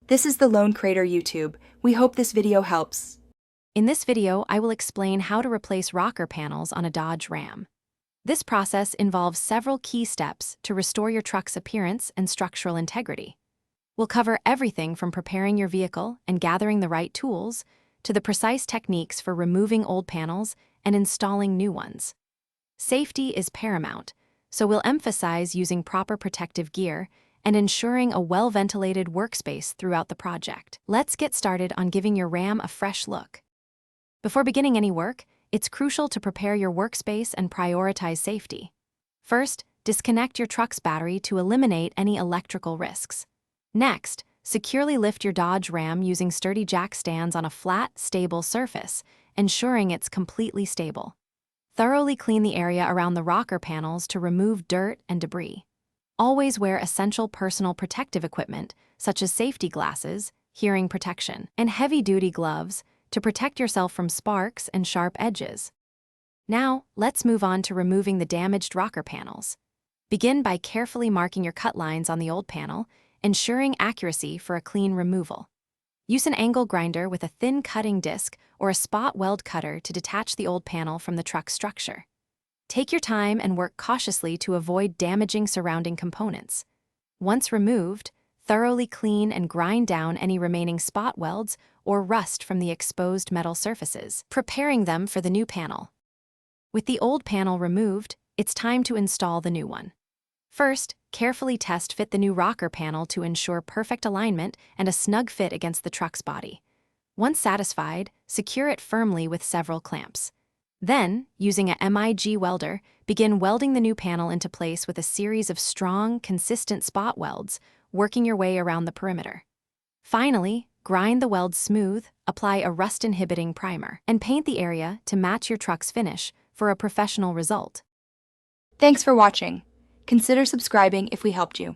This is the Lone Crater YouTube. We hope this video helps. In this video, I will explain how to replace rocker panels on a Dodge Ram. This process involves several key steps to restore your truck's appearance and structural integrity. We'll cover everything from preparing your vehicle and gathering the right tools to the precise techniques for removing old panels and installing new ones. Safety is paramount, so we'll emphasize using proper protective gear and ensuring a well-ventilated workspace throughout the project. Let's get started on giving your Ram a fresh look. Before beginning any work, it's crucial to prepare your workspace and prioritize safety. First, disconnect your truck's battery to eliminate any electrical risks. Next, securely lift your Dodge Ram using sturdy jack stands on a flat, stable surface, ensuring it's completely stable. Thoroughly clean the area around the rocker panels to remove dirt and debris. Always wear essential personal protective equipment, such as safety glasses, hearing protection, and heavy-duty gloves to protect yourself from sparks and sharp edges. Now, let's move on to removing the damaged rocker panels. Begin by carefully marking your cut lines on the old panel, ensuring accuracy for a clean removal. Use an angle grinder with a thin cutting disc or a spot weld cutter to detach the old panel from the truck's structure. Take your time and work cautiously to avoid damaging surrounding components. Once removed, thoroughly clean and grind down any remaining spot welds or rust from the exposed metal surfaces, preparing them for the new panel. With the old panel removed, it's time to install the new one. First, carefully test fit the new rocker panel to ensure perfect alignment and a snug fit against the truck's body. Once satisfied, secure it firmly with several clamps. Then, using a MIG welder, begin welding the new panel into place with a series of strong, consistent spot welds, working your way around the perimeter. Finally, grind the welds smooth, apply a rust-inhibiting primer, and paint the area to match your truck's finish for a professional result. Thanks for watching. Consider subscribing if we helped you.